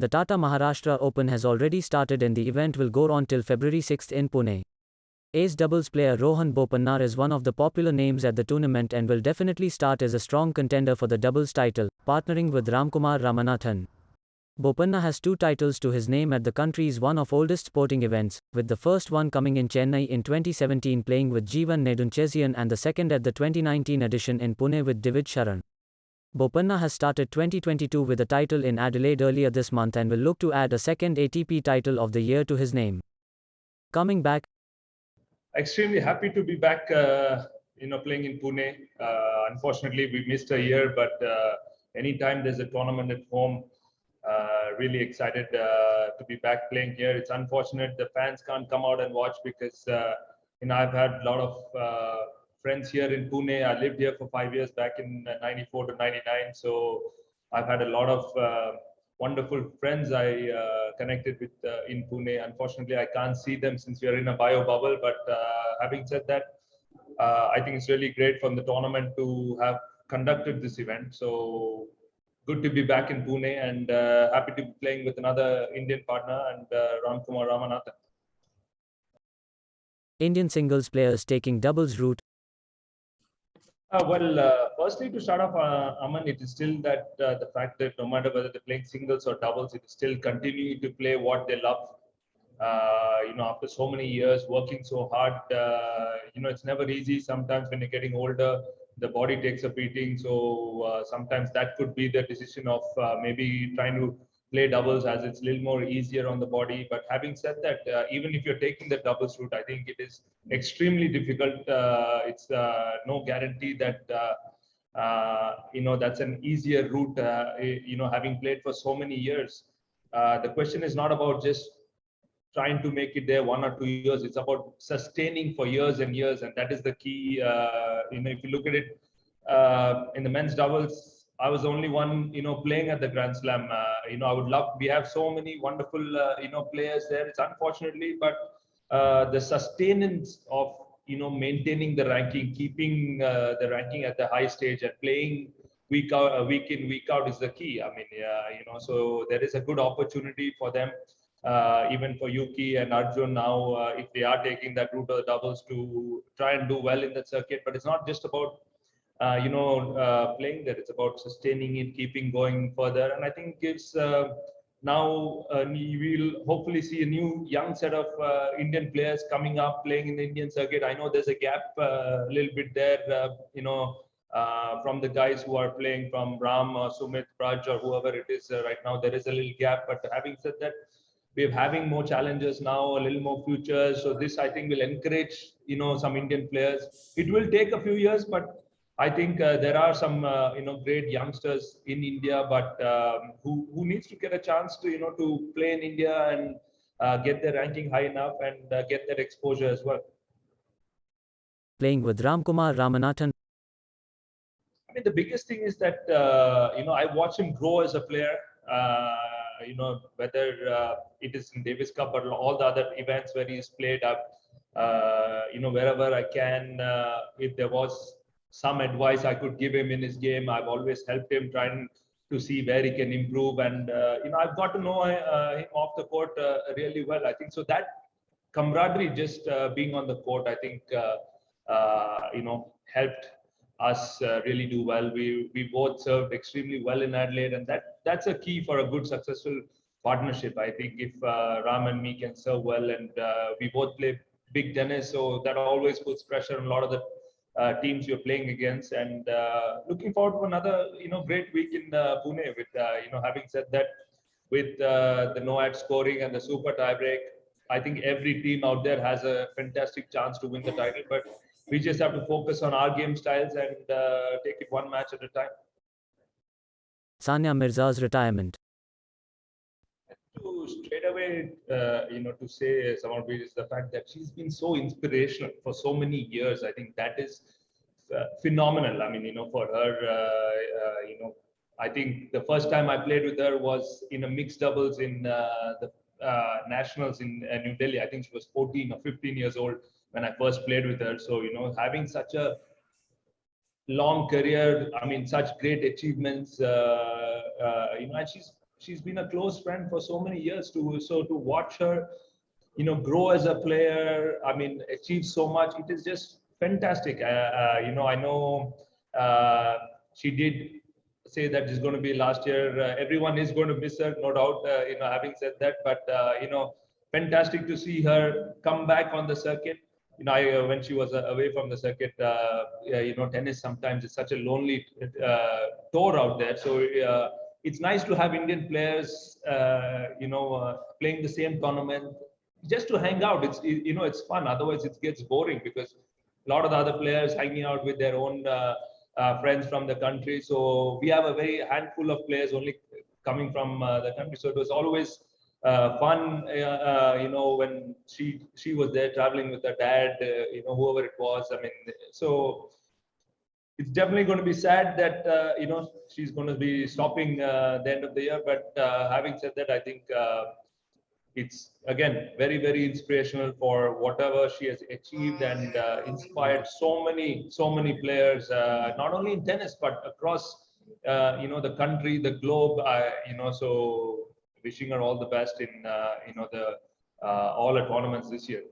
The Tata Maharashtra Open has already started and the event will go on till February 6 in Pune. Ace doubles player Rohan Bopanna is one of the popular names at the tournament and will definitely start as a strong contender for the doubles title, partnering with Ramkumar Ramanathan. Bopanna has 2 titles to his name at the country's one of oldest sporting events, with the first one coming in Chennai in 2017 playing with Jeevan Nedunchezian and the second at the 2019 edition in Pune with Divid Sharan. Bopanna has started 2022 with a title in Adelaide earlier this month and will look to add a second ATP title of the year to his name. Coming back. Extremely happy to be back, playing in Pune. Unfortunately, we missed a year, but anytime there's a tournament at home, really excited to be back playing here. It's unfortunate the fans can't come out and watch because I've had a lot of friends here in Pune. I lived here for 5 years back in 94 to 99. So I've had a lot of wonderful friends I connected with in Pune. Unfortunately, I can't see them since we are in a bio bubble. But having said that, I think it's really great from the tournament to have conducted this event. So good to be back in Pune and happy to be playing with another Indian partner and Ramkumar Ramanathan. Indian singles players taking doubles route. Firstly, to start off, Aman, it is still that the fact that no matter whether they're playing singles or doubles, it is still continuing to play what they love. After so many years working so hard, it's never easy. Sometimes when you're getting older, the body takes a beating. So sometimes that could be the decision of maybe trying to play doubles as it's a little more easier on the body. But having said that, even if you're taking the doubles route, I think it is extremely difficult. It's no guarantee that that's an easier route. Having played for so many years, the question is not about just trying to make it there 1 or 2 years. It's about sustaining for years and years, and that is the key. If you look at it in the men's doubles, I was the only one, playing at the Grand Slam. I would love. We have so many wonderful, players there. It's unfortunately, but the sustenance of maintaining the ranking, keeping the ranking at the high stage, and playing week in, week out is the key. I mean, so there is a good opportunity for them. Even for Yuki and Arjun now, if they are taking that route of the doubles to try and do well in that circuit. But it's not just about playing that. It's about sustaining it, keeping going further. And I think gives now we'll hopefully see a new young set of Indian players coming up playing in the Indian circuit. I know there's a gap a little bit there, from the guys who are playing, from Ram or Sumit, Praj or whoever it is right now. There is a little gap. But having said that, we're having more challenges now, a little more futures. So this, I think, will encourage, some Indian players. It will take a few years, but I think there are some, great youngsters in India, but who needs to get a chance to, to play in India and get their ranking high enough and get that exposure as well. Playing with Ramkumar Ramanathan. I mean, the biggest thing is that, I watch him grow as a player. Whether it is in Davis Cup or all the other events where he's played up, wherever I can, if there was some advice I could give him in his game, I've always helped him, trying to see where he can improve. And, I've got to know him off the court really well. I think so that camaraderie, just being on the court, I think, helped us really do well. We both served extremely well in Adelaide, and that's a key for a good, successful partnership. I think if Ram and me can serve well, and we both play big tennis, so that always puts pressure on a lot of the teams you're playing against. And looking forward to another, great week in Pune. With having said that, with the no-ad scoring and the super tiebreak, I think every team out there has a fantastic chance to win the title. But we just have to focus on our game styles and take it one match at a time. Sania Mirza's retirement. To straight away, to say some of it is the fact that she's been so inspirational for so many years. I think that is phenomenal. I mean, for her, I think the first time I played with her was in a mixed doubles in the nationals in New Delhi. I think she was 14 or 15 years old when I first played with her. So, having such a long career, I mean, such great achievements, and she's been a close friend for so many years. To watch her, grow as a player. I mean, achieve so much. It is just fantastic. I know she did say that it's going to be last year. Everyone is going to miss her, no doubt. Having said that, but fantastic to see her come back on the circuit. When she was away from the circuit, tennis sometimes is such a lonely tour out there. So it's nice to have Indian players, playing the same tournament just to hang out. It's fun. Otherwise, it gets boring because a lot of the other players hanging out with their own friends from the country. So we have a very handful of players only coming from the country. So it was always fun, when she was there traveling with her dad, whoever it was. I mean, so it's definitely going to be sad that she's going to be stopping the end of the year. But having said that, I think it's again very, very inspirational for whatever she has achieved, and inspired so many players, not only in tennis but across the country, the globe. So wishing her all the best in the all her tournaments this year.